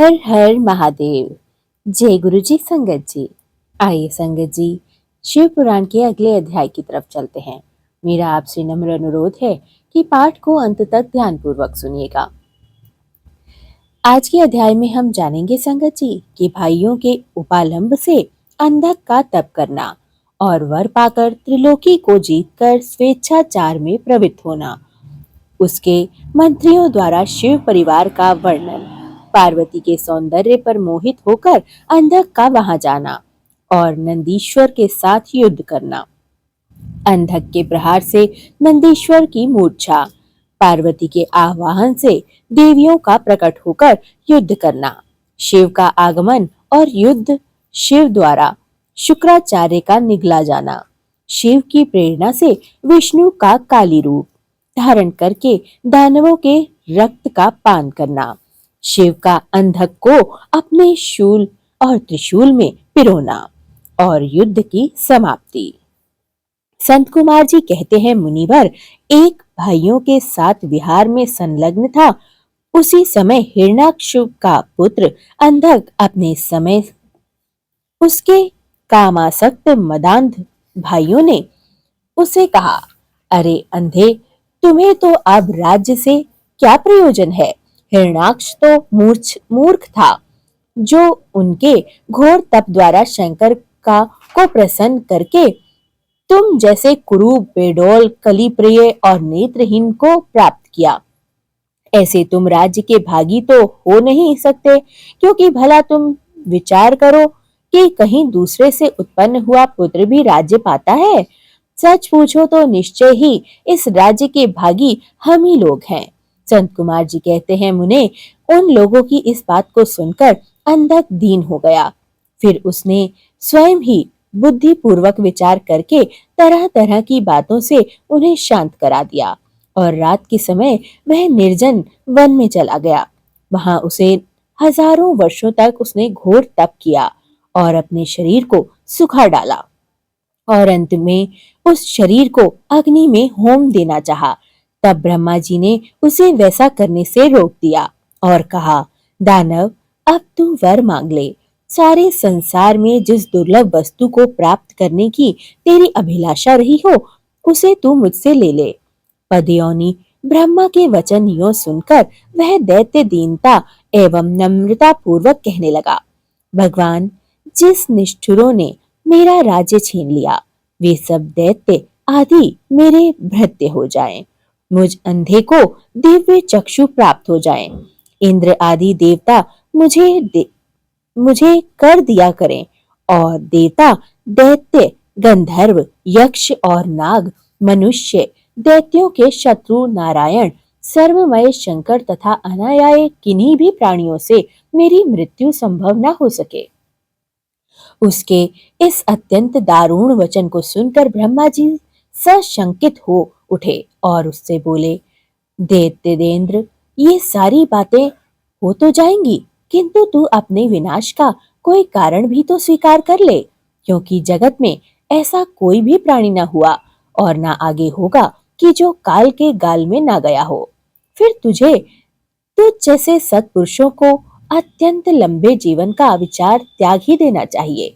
हर हर महादेव। जय गुरु जी संगत जी। आइए संगत जी, शिव पुराण के अगले अध्याय की तरफ चलते हैं। मेरा आपसे नम्र अनुरोध है कि पाठ को अंत तक ध्यान पूर्वक सुनिएगा। आज के अध्याय में हम जानेंगे संगत जी कि भाइयों के उपालंब से अंधक का तप करना और वर पाकर त्रिलोकी को जीतकर स्वेच्छाचार में प्रवृत्त होना, उसके मंत्रियों द्वारा शिव परिवार का वर्णन, पार्वती के सौंदर्य पर मोहित होकर अंधक का वहां जाना और नंदीश्वर के साथ युद्ध करना, अंधक के प्रहार से नंदीश्वर की मूर्छा, पार्वती के आवाहन से देवियों का प्रकट होकर युद्ध करना, शिव का आगमन और युद्ध, शिव द्वारा शुक्राचार्य का निगला जाना, शिव की प्रेरणा से विष्णु का काली रूप धारण करके दानवों के रक्त का पान करना, शिव का अंधक को अपने शूल और त्रिशूल में पिरोना और युद्ध की समाप्ति। संत कुमार जी कहते हैं, मुनिवर एक भाइयों के साथ विहार में संलग्न था। उसी समय हिरण्याक्ष का पुत्र अंधक अपने समय उसके कामासक्त मदांध भाइयों ने उसे कहा, अरे अंधे, तुम्हें तो अब राज्य से क्या प्रयोजन है। हिरण्याक्ष तो मूर्ख था, जो उनके घोर तप द्वारा शंकर का को प्रसन्न करके तुम जैसे कुरूप, बेडौल, कलिप्रिय और नेत्रहीन को प्राप्त किया। ऐसे तुम राज्य के भागी तो हो नहीं सकते, क्योंकि भला तुम विचार करो कि कहीं दूसरे से उत्पन्न हुआ पुत्र भी राज्य पाता है। सच पूछो तो निश्चय ही इस राज्य के भागी हम ही लोग हैं। संत कुमार जी कहते हैं, मुने, उन लोगों की इस बात को सुनकर अंधक दीन हो गया। फिर उसने स्वयं ही बुद्धि पूर्वक विचार करके तरह तरह की बातों से उन्हें शांत करा दिया और रात के समय वह निर्जन वन में चला गया। वहां उसे हजारों वर्षों तक उसने घोर तप किया और अपने शरीर को सुखा डाला और अंत में उस शरीर को अग्नि में होम देना चाहा। तब ब्रह्मा जी ने उसे वैसा करने से रोक दिया और कहा, दानव, अब तू वर मांग ले। सारे संसार में जिस दुर्लभ वस्तु को प्राप्त करने की तेरी अभिलाषा रही हो, उसे तू मुझसे ले ले। पदयोनि ब्रह्मा के वचन यो सुनकर वह दैत्य दीनता एवं नम्रता पूर्वक कहने लगा, भगवान, जिस निष्ठुरों ने मेरा राज्य छीन लिया, वे सब दैत्य आदि मेरे भृत्य हो जाएं। मुझ अंधे को दिव्य चक्षु प्राप्त हो जाएं। इंद्र आदि देवता मुझे कर दिया करें और देवता, दैत्य, गंधर्व, यक्ष और नाग, मनुष्य, दैत्यों के शत्रु नारायण, सर्वमय शंकर तथा अनायाय किन्हीं भी प्राणियों से मेरी मृत्यु संभव न हो सके। उसके इस अत्यंत दारुण वचन को सुनकर ब्रह्मा जी सशंकित हो उठे और उससे बोले, दैत्येंद्र, ये सारी बातें हो तो जाएंगी, किंतु तू अपने विनाश का कोई कारण भी तो स्वीकार कर ले, क्योंकि जगत में ऐसा कोई भी प्राणी न हुआ और न आगे होगा कि जो काल के गाल में ना गया हो। फिर तुझ जैसे सत्पुरुषों को अत्यंत लंबे जीवन का विचार त्याग ही देना चाहिए।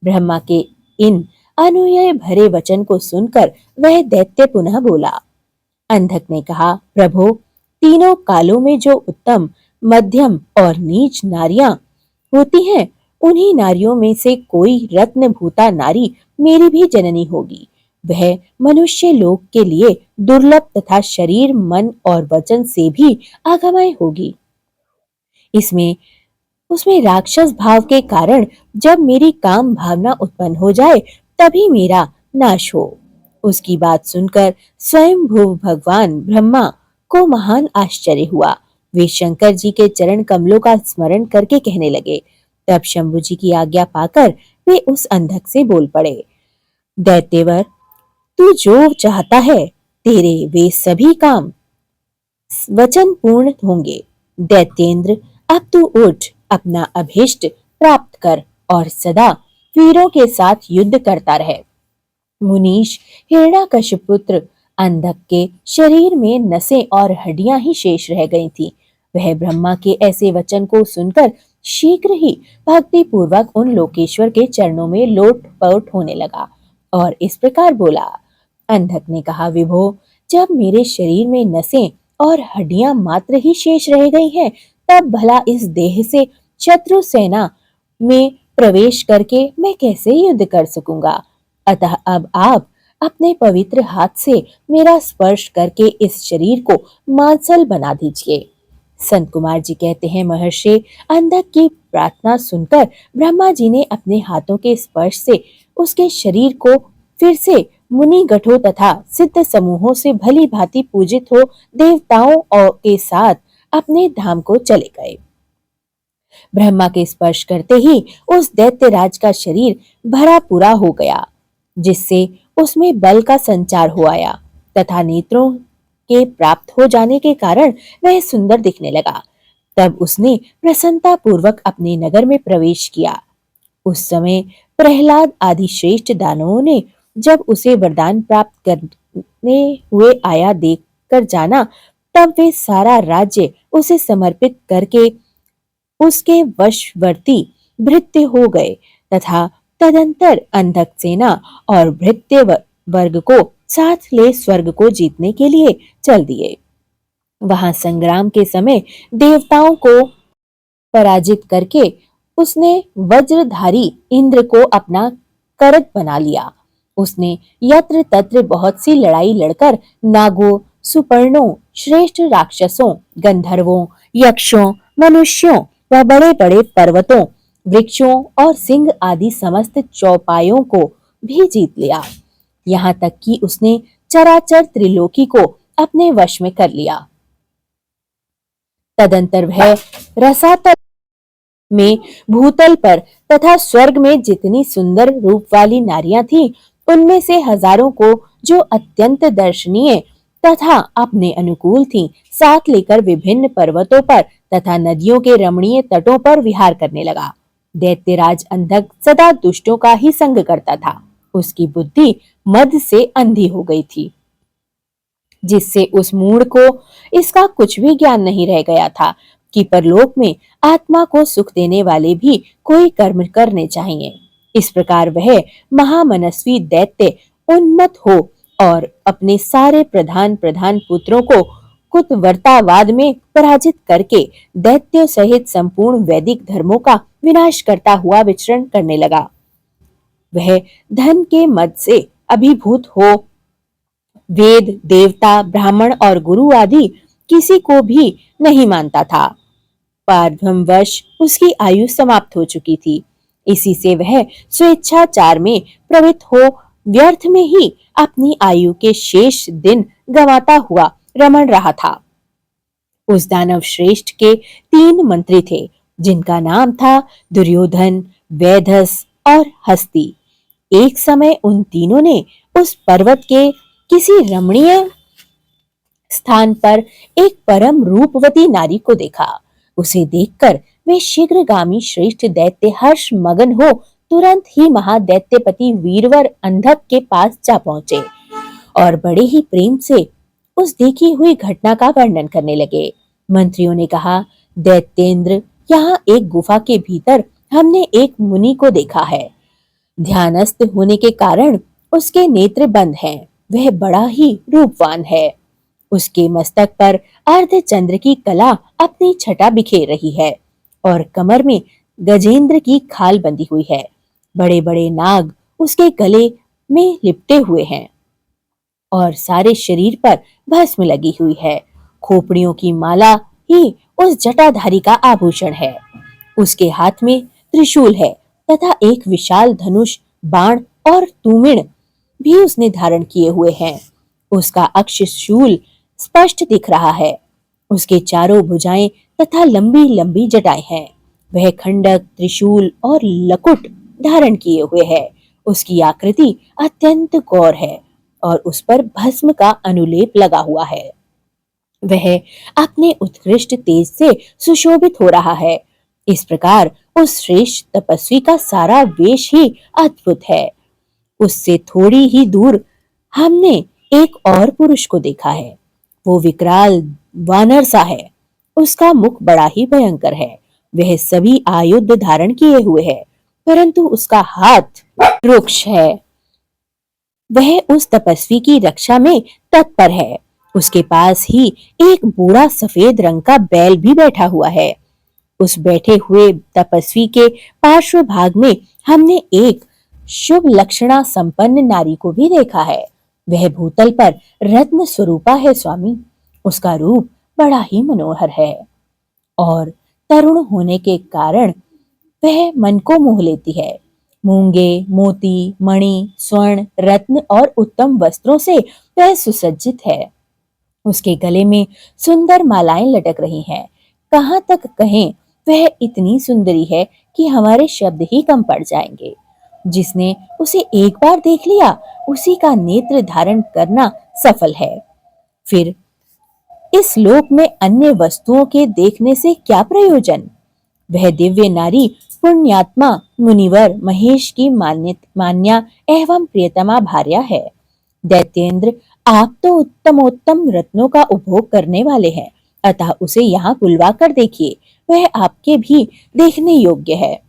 ब्रह्मा के इन अनुनय भरे वचन को सुनकर वह दैत्य पुनः बोला। अंधक ने कहा, प्रभु, तीनों कालों में जो उत्तम, मध्यम और नीच नारियां होती हैं, उन्हीं नारियों में से कोई रत्न भूता नारी मेरी भी जननी होगी। वह मनुष्य लोक के लिए दुर्लभ तथा शरीर, मन और वचन से भी अगमय होगी। इसमें उसमें राक्षस भाव के कारण जब मेरी काम भावना उत्पन्न हो जाए, तभी मेरा नाश हो। उसकी बात सुनकर स्वयं भूव भगवान ब्रह्मा को महान आश्चर्य हुआ। वे शंकर जी के चरण कमलों का स्मरण करके कहने लगे। तब शंभु जी की आज्ञा पाकर वे उस अंधक से बोल पड़े, दैत्यवर, तू जो चाहता है, तेरे वे सभी काम वचन पूर्ण होंगे। दैत्येंद्र, अब तू उठ, अपना अभीष्ट प्राप्त कर और सदा वीरों के साथ युद्ध करता रहे। मुनीश, हिरण्याकशिपुत्र अंधक के शरीर में नसें और हड्डियां ही शेष रह गई थीं। वह ब्रह्मा के ऐसे वचन को सुनकर शीघ्र ही भक्ति पूर्वक उन लोकेश्वर के चरणों में लोटपोट होने लगा और इस प्रकार बोला। अंधक ने कहा, विभो, जब मेरे शरीर में नसें और हड्डियां मात्र ही शेष रह गई हैं, तब भला इस देह से शत्रु सेना में प्रवेश करके मैं कैसे युद्ध कर सकूंगा। अतः अब आप अपने पवित्र हाथ से मेरा स्पर्श करके इस शरीर को मांसल बना दीजिए। संत कुमार जी कहते हैं, महर्षि, अंधक की प्रार्थना सुनकर ब्रह्मा जी ने अपने हाथों के स्पर्श से उसके शरीर को फिर से मुनि गठों तथा सिद्ध समूहों से भली भांति पूजित हो देवताओं और के साथ अपने धाम को चले गए। ब्रह्मा के स्पर्श करते ही उस दैत्य राज का शरीर भरा पूरा हो गया, जिससे उसमें बल का संचार हो आया तथा नेत्रों के प्राप्त हो जाने के कारण वह सुंदर दिखने लगा। तब उसने प्रसन्नता पूर्वक अपने नगर में प्रवेश किया। उस समय प्रहलाद आदि श्रेष्ठ दानवों ने जब उसे वरदान प्राप्त करने हुए आया देख कर जाना, तब वे सारा राज्य उसे समर्पित करके उसके वशवर्ती भृत्य हो गए तथा तदंतर अंधक सेना और भृत्य वर्ग को साथ ले स्वर्ग को जीतने के लिए चल दिए। वहां संग्राम के समय देवताओं को पराजित करके उसने वज्रधारी इंद्र को अपना करत बना लिया। उसने यत्र तत्र बहुत सी लड़ाई लड़कर नागों, सुपर्णों, श्रेष्ठ राक्षसों, गंधर्वों, यक्षों, मनुष्यों व बड़े बड़े पर्वतों, वृक्षों और सिंह आदि समस्त चौपायों को भी जीत लिया। यहाँ तक कि उसने चराचर त्रिलोकी को अपने वश में कर लिया। तदंतर वह रसातल में, भूतल पर तथा स्वर्ग में जितनी सुंदर रूप वाली नारियां थीं, उनमें से हजारों को जो अत्यंत दर्शनीय तथा अपने अनुकूल थीं, साथ लेकर विभिन्न पर्वतों पर तथा नदियों के रमणीय तटों पर विहार करने लगा। दैत्यराज अंधक सदा दुष्टों का ही संग करता था। उसकी बुद्धि मद से अंधी हो गई थी, जिससे उस मूढ़ को इसका कुछ भी ज्ञान नहीं रह गया था कि परलोक में आत्मा को सुख देने वाले भी कोई कर्म करने चाहिए। इस प्रकार वह महामनस्वी दैत्य उन्मत्त हो और अपने सारे प्रधान पुत्रों को कुतवर्तावाद में पराजित करके दैत्यों सहित संपूर्ण वैदिक धर्मों का विनाश करता हुआ विचरण करने लगा। वह धन के मद से अभिभूत हो वेद, देवता, ब्राह्मण और गुरु आदि किसी को भी नहीं मानता था। पारभ्रमवश उसकी आयु समाप्त हो चुकी थी। इसी से वह स्वेच्छाचार में प्रवृत्त हो व्यर्थ में ही अपनी आयु के शेष दिन गंवाता हुआ रमण रहा था। उस दानव श्रेष्ठ के 3 मंत्री थे, जिनका नाम था दुर्योधन, वैधस और हस्ती। एक समय उन तीनों ने उस पर्वत के किसी रमणीय स्थान पर एक परम रूपवती नारी को देखा। उसे देखकर वे शीघ्रगामी श्रेष्ठ दैत्य हर्ष मगन हो तुरंत ही महादैत्यपति वीरवर अंधक के पास जा पहुंचे और बड़े ही प्रेम से उस देखी हुई घटना का वर्णन करने लगे। मंत्रियों ने कहा, दैत्येंद्र, यहाँ एक गुफा के भीतर हमने एक मुनि को देखा है। ध्यानस्थ होने के कारण उसके नेत्र बंद हैं। वह बड़ा ही रूपवान है। उसके मस्तक पर अर्धचंद्र की कला अपनी छटा बिखेर रही है और कमर में गजेंद्र की खाल बंधी हुई है। बड़े बड़े नाग उसके गले में लिपटे हुए हैं और सारे शरीर पर भस्म लगी हुई है। खोपड़ियों की माला ही उस जटाधारी का आभूषण है। उसके हाथ में त्रिशूल है तथा एक विशाल धनुष, बाण और तूमिण भी उसने धारण किए हुए हैं। उसका अक्ष शूल स्पष्ट दिख रहा है। उसके चारों भुजाएं तथा लंबी लंबी जटाएं हैं। वह खंडक, त्रिशूल और लकुट धारण किए हुए है। उसकी आकृति अत्यंत गौर है और उस पर भस्म का अनुलेप लगा हुआ है। वह अपने उत्कृष्ट तेज से सुशोभित हो रहा है। इस प्रकार उस श्रेष्ठ तपस्वी का सारा वेश ही अद्भुत है। उससे थोड़ी ही दूर हमने एक और पुरुष को देखा है। वो विकराल वानर सा है। उसका मुख बड़ा ही भयंकर है। वह सभी आयुध धारण किए हुए है, परंतु उसका हाथ रुक्ष है। वह उस तपस्वी की रक्षा में तत्पर है। उसके पास ही एक बूढ़ा सफेद रंग का बैल भी बैठा हुआ है। उस बैठे हुए तपस्वी के पार्श्व भाग में हमने एक शुभ लक्षणा संपन्न नारी को भी देखा है। वह भूतल पर रत्न स्वरूपा है स्वामी। उसका रूप बड़ा ही मनोहर है और तरुण होने के कारण वह मन को मोह लेती है। मूंगे, मोती, मणि, स्वर्ण, रत्न और उत्तम वस्त्रों से वह सुसज्जित है। उसके गले में सुंदर मालाएं लटक रही हैं। कहाँ तक कहें, वह इतनी सुंदरी है कि हमारे शब्द ही कम पड़ जाएंगे। जिसने उसे एक बार देख लिया, उसी का नेत्र धारण करना सफल है। फिर इस लोक में अन्य वस्तुओं के देखने से क्या प्रयोजन। वह दिव्य नारी पुण्यात्मा मुनिवर महेश की मान्या एवं प्रियतमा भार्या है। दैत्येंद्र, आप तो उत्तमोत्तम रत्नों का उपभोग करने वाले हैं, अतः उसे यहाँ बुलवा कर देखिए। वह आपके भी देखने योग्य है।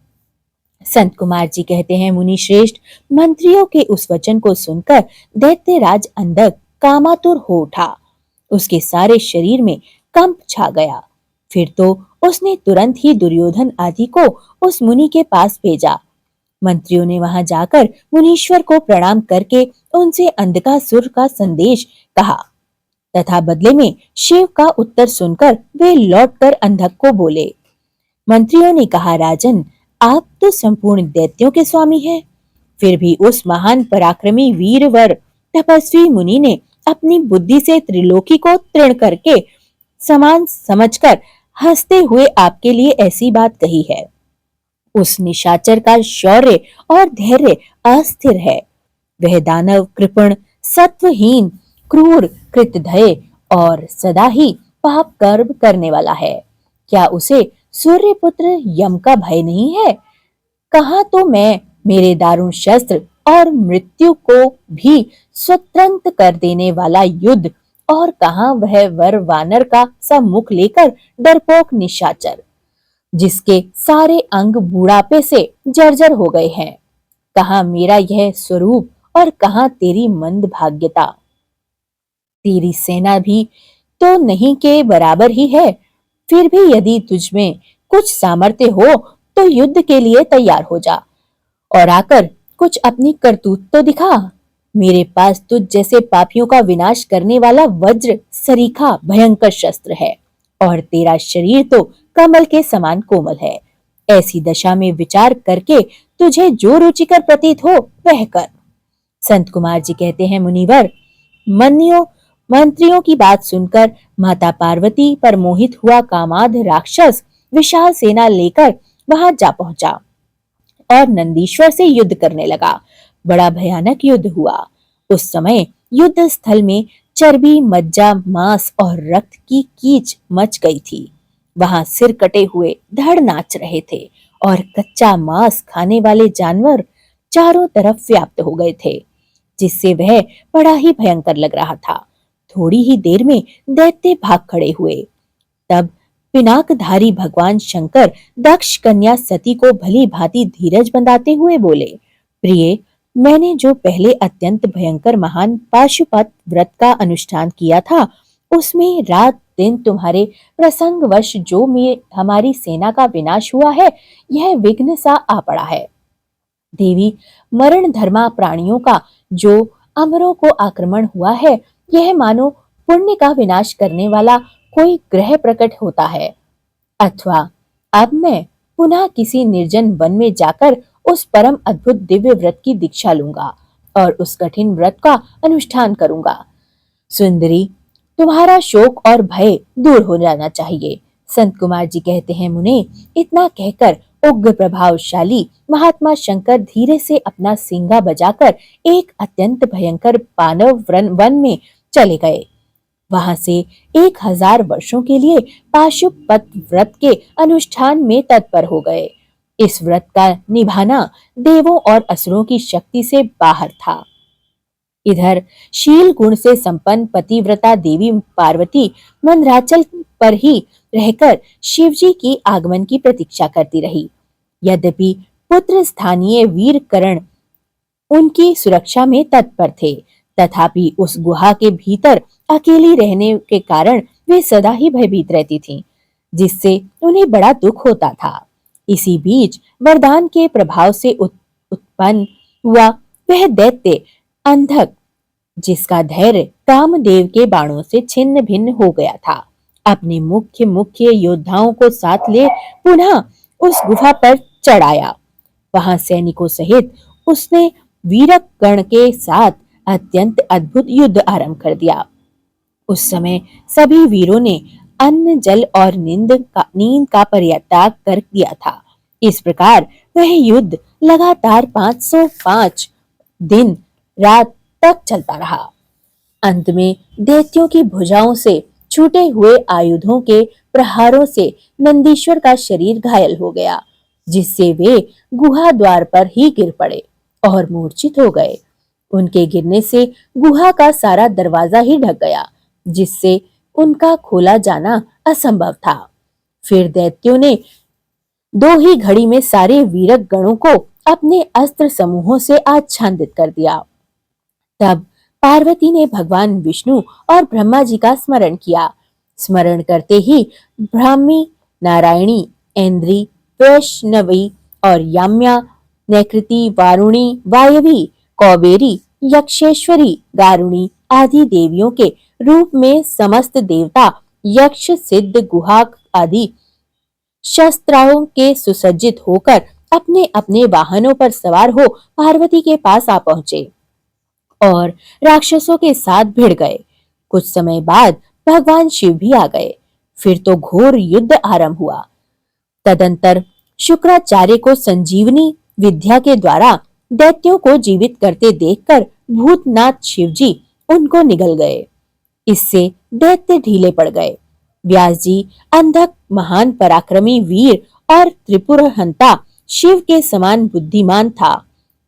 संत कुमार जी कहते हैं, मुनि श्रेष्ठ, मंत्रियों के उस वचन को सुनकर दैत्यराज अंधक कामातुर हो उठा। उसके सारे शरीर में कंप छा गया। फिर तो उसने तुरंत ही दुर्योधन आदि को उस मुनि के पास भेजा। मंत्रियों ने वहां जाकर मुनीश्वर को प्रणाम करके उनसे अंधकासुर का संदेश कहा तथा बदले में शिव का उत्तर सुनकर वे लौटकर अंधक को बोले। मंत्रियों ने कहा, राजन, आप तो संपूर्ण दैत्यों के स्वामी हैं। फिर भी उस महान पराक्रमी वीरवर तपस्वी मुनि ने अपनी बुद्धि से त्रिलोकी को तृण करके समान समझकर हंसते हुए आपके लिए ऐसी बात कही है। उस निशाचर का शौर्य और धैर्य अस्थिर है। वह दानव, कृपण, सत्वहीन, क्रूर, कृतधय और सदा ही पाप कर्म करने वाला है। क्या उसे सूर्यपुत्र यम का भय नहीं है? कहा तो मैं मेरे दारुण शस्त्र और मृत्यु को भी स्वतंत्र कर देने वाला युद्ध, और कहा वह वर वानर का सा मुख लेकर डरपोक निशाचर, जिसके सारे अंग बूढ़ापे से जर्जर हो गए हैं। कहा मेरा यह स्वरूप और कहा तेरी मंद भाग्यता। तेरी सेना भी तो नहीं के बराबर ही है। फिर भी यदि तुझमें कुछ सामर्थ्य हो तो युद्ध के लिए तैयार हो जा और आकर कुछ अपनी करतूत तो दिखा। मेरे पास तुझ जैसे पापियों का विनाश करने वाला वज्र सरीखा भयंकर शस्त्र है और तेरा शरीर तो कमल के समान कोमल है। ऐसी दशा में विचार करके तुझे जो रुचिकर प्रतीत हो वह कर। संत कुमार जी कहते हैं, मुनिवर, मन्यो मंत्रियों की बात सुनकर माता पार्वती पर मोहित हुआ कामाध राक्षस विशाल सेना लेकर वहां जा पहुंचा और नंदीश्वर से युद्ध करने लगा। बड़ा भयानक युद्ध हुआ। उस समय युद्ध स्थल में चर्बी, मज्जा, मांस और रक्त की कीच मच गई थी। वहां सिर कटे हुए धड़ नाच रहे थे और कच्चा मांस खाने वाले जानवर चारों तरफ व्याप्त हो गए थे, जिससे वह बड़ा ही भयंकर लग रहा था। थोड़ी ही देर में दैत्य भाग खड़े हुए। तब पिनाकधारी भगवान शंकर दक्ष कन्या सती को भली भांति धीरज बंधाते हुए बोले, प्रिय, मैंने जो पहले अत्यंत भयंकर महान पाशुपत व्रत का अनुष्ठान किया था, उसमें रात दिन तुम्हारे प्रसंगवश जो में हमारी सेना का विनाश हुआ है, यह विघ्न सा आ पड़ा है। देवी, मरण धर्मा प्राणियों का जो अमरों को आक्रमण हुआ है, यह मानो पुण्य का विनाश करने वाला कोई ग्रह प्रकट होता है। अथवा अब मैं पुनः किसी निर्जन वन में जाकर उस परम अद्भुत दिव्य व्रत की दीक्षा लूंगा और उस कठिन व्रत का अनुष्ठान करूंगा। सुंदरी, तुम्हारा शोक और भय दूर हो जाना चाहिए। संत कुमार जी कहते हैं, मुने, इतना कहकर उग्र प्रभावशाली महात्मा शंकर धीरे से अपना सिंगा बजाकर एक अत्यंत भयंकर पानव वन में चले गए। वहां से 1000 वर्षों के लिए पाशुपत व्रत के अनुष्ठान में तत्पर हो गए। इस व्रत का निभाना देवों और असुरों की शक्ति से बाहर था। इधर शील गुण से संपन्न पतिव्रता देवी पार्वती मंदराचल पर ही रहकर शिवजी की आगमन की प्रतीक्षा करती रही। यद्यपि पुत्र स्थानीय वीर करण उनकी सुरक्षा में तत्पर थे, तथापि उस गुहा के भीतर अकेली रहने के कारण वे सदा ही भयभीत रहती थीं, जिससे उन्हें बड़ा दुख होता था। इसी बीच वरदान के प्रभाव से उत्पन्न हुआ वह दैत्य अंधक, जिसका धैर्य कामदेव के बाणों से छिन्न भिन्न हो गया था, अपने मुख्य मुख्य योद्धाओं को साथ ले पुनः उस गुफा पर चढ़ आया। वहां सैनिकों सहित उसने वीरक गण के साथ अत्यंत अद्भुत युद्ध आरंभ कर दिया। उस समय सभी वीरों ने अन्न जल और नींद का परित्याग कर दिया था। इस प्रकार वह युद्ध लगातार 505 दिन रात तक चलता रहा। अंत में दैत्यों की भुजाओं से छूटे हुए आयुधों के प्रहारों से नंदीश्वर का शरीर घायल हो गया, जिससे वे गुहा द्वार पर ही गिर पड़े और मूर्छित हो गए। उनके गिरने से गुहा का सारा दरवाजा ही ढक गया, जिससे उनका खोला जाना असंभव था। फिर दैत्यों ने दो ही घड़ी में सारे वीरक गणों को अपने अस्त्र समूहों से आच्छादित कर दिया। तब पार्वती ने भगवान विष्णु और ब्रह्मा जी का स्मरण किया। स्मरण करते ही ब्राह्मी, नारायणी, ऐन्द्री, वैष्णवी और याम्या, नैकृति, वारुणी, वायवी, कौबेरी, यक्षेश्वरी, गारुणी आदि देवियों के रूप में समस्त देवता, यक्ष, सिद्ध, गुहा आदि शस्त्राओं के सुसज्जित होकर अपने अपने वाहनों पर सवार हो पार्वती के पास आ पहुंचे और राक्षसों के साथ भिड़ गए। कुछ समय बाद भगवान शिव भी आ गए। फिर तो घोर युद्ध आरंभ हुआ। तदंतर शुक्राचार्य को संजीवनी विद्या के द्वारा दैत्यों को जीवित करते देखकर भूतनाथ शिवजी उनको निगल गए। इससे दैत्य ढीले पड़ गए। व्यास जी अंधक, महान पराक्रमी वीर और त्रिपुरहंता शिव के समान बुद्धिमान था।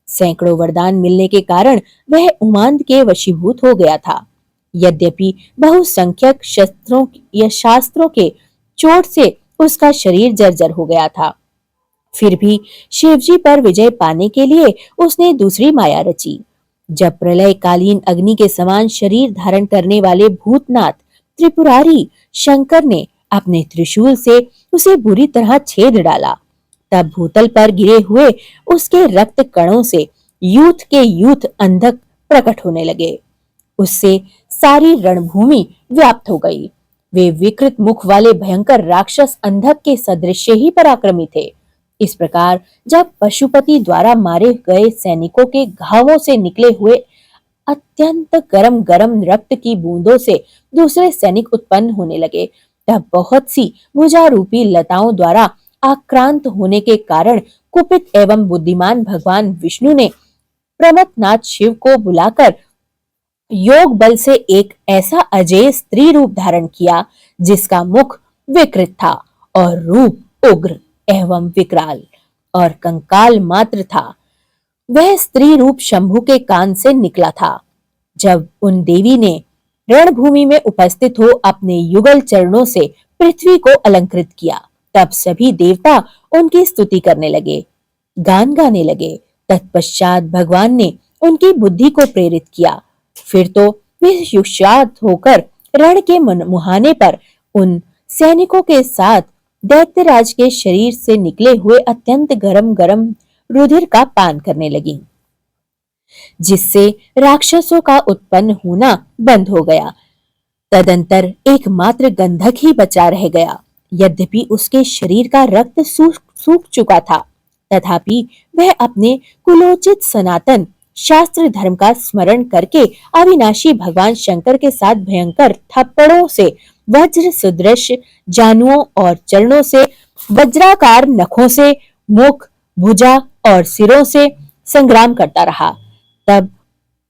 सैकड़ों वरदान मिलने के कारण वह उमांद के वशीभूत हो गया था। यद्यपि बहुसंख्यक शास्त्रों के चोट से उसका शरीर जर्जर हो गया था, फिर भी शिवजी पर विजय पाने के लिए उसने दूसरी माया रची। जब प्रलय कालीन अग्नि के समान शरीर धारण करने वाले भूतनाथ त्रिपुरारी शंकर ने अपने त्रिशूल से उसे बुरी तरह छेद डाला, तब भूतल पर गिरे हुए उसके रक्त कणों से यूथ के यूथ अंधक प्रकट होने लगे। उससे सारी रणभूमि व्याप्त हो गई। वे विकृत मुख वाले भयंकर राक्षस अंधक के सदृश ही पराक्रमी थे। इस प्रकार जब पशुपति द्वारा मारे गए सैनिकों के घावों से निकले हुए अत्यंत गरम गरम रक्त की बूंदों से दूसरे सैनिक उत्पन्न होने लगे, तब बहुत सी भुजारूपी लताओं द्वारा आक्रांत होने के कारण कुपित एवं बुद्धिमान भगवान विष्णु ने प्रमथनाथ शिव को बुलाकर योग बल से एक ऐसा अजेय स्त्री रूप धारण किया, जिसका मुख विकृत था और रूप उग्र एवं विकराल और कंकाल मात्र था। वह स्त्री रूप शंभु के कान से निकला था। जब उन देवी ने रणभूमि में उपस्थित हो अपने युगल चरणों से पृथ्वी को अलंकृत किया, तब सभी देवता उनकी स्तुति करने लगे, गान गाने लगे। तत्पश्चात भगवान ने उनकी बुद्धि को प्रेरित किया। फिर तो वे युष्मात होकर रण के मुहाने पर उन सैनिकों के साथ दैत्यराज के शरीर से निकले हुए अत्यंत गरम गरम रुधिर का पान करने लगी, जिससे राक्षसों का उत्पन्न होना बंद हो गया। तदंतर एकमात्र गंधक ही बचा रह गया। यद्यपि उसके शरीर का रक्त सूख चुका था, तथापि वह अपने कुलोचित सनातन शास्त्र धर्म का स्मरण करके अविनाशी भगवान शंकर के साथ भयंकर थप्पड़ों से, वज्र सदृश जानुओं और चरणों से, वज्राकार नखों से, मुख, भुजा और सिरों से संग्राम करता रहा। तब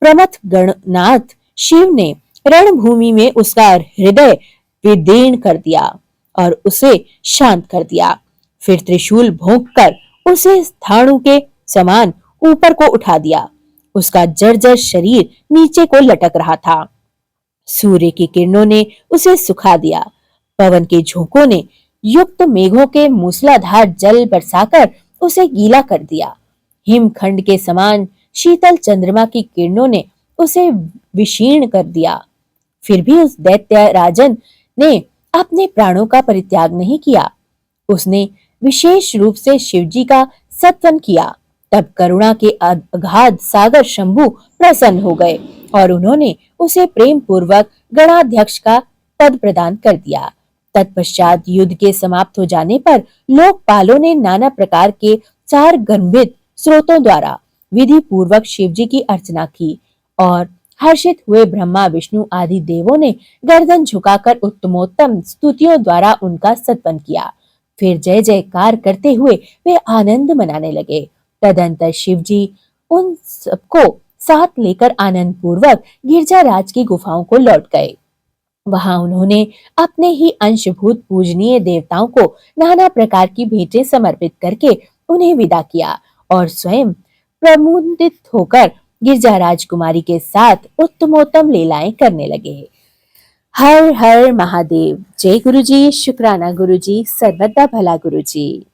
प्रमथ गणनाथ शिव ने रणभूमि में उसका हृदय विदीर्ण कर दिया और उसे शांत कर दिया। फिर त्रिशूल भोंक कर उसे स्थाणु के समान ऊपर को उठा दिया। उसका जर्जर शरीर नीचे को लटक रहा था। सूर्य की किरणों ने उसे सुखा दिया। पवन के झोंकों ने युक्त मेघों के मूसलाधार जल बरसाकर उसे गीला कर दिया। हिमखंड के समान शीतल चंद्रमा की किरणों ने उसे विशीर्ण कर दिया। फिर भी उस दैत्य राजन ने अपने प्राणों का परित्याग नहीं किया। उसने विशेष रूप से शिवजी का सत्वन किया। तब करुणा के अगाध सागर शंभु प्रसन्न हो गए और उन्होंने उसे प्रेम पूर्वक गणाध्यक्ष का पद प्रदान कर दिया। तत्पश्चात युद्ध के समाप्त हो जाने पर लोकपालों ने नाना प्रकार के 4 गंभीर स्रोतों द्वारा विधि पूर्वक शिवजी की अर्चना की और हर्षित हुए ब्रह्मा विष्णु आदि देवों ने गर्दन झुकाकर उत्तमोत्तम स्तुतियों द्वारा उनका सत्वन किया। फिर जय जयकार करते हुए वे आनंद मनाने लगे। तदंतर शिवजी उन सबको साथ लेकर आनंद पूर्वक गिरजाराज की गुफाओं को लौट गए। वहां उन्होंने अपने ही अंशभूत पूजनीय देवताओं को नाना प्रकार की भेंटें समर्पित करके उन्हें विदा किया और स्वयं प्रमुदित होकर गिरजाराज कुमारी के साथ उत्तमोत्तम लीलाएं करने लगे। हर हर महादेव। जय गुरुजी, शुक्राना गुरुजी, सर्वदा भला गुरुजी।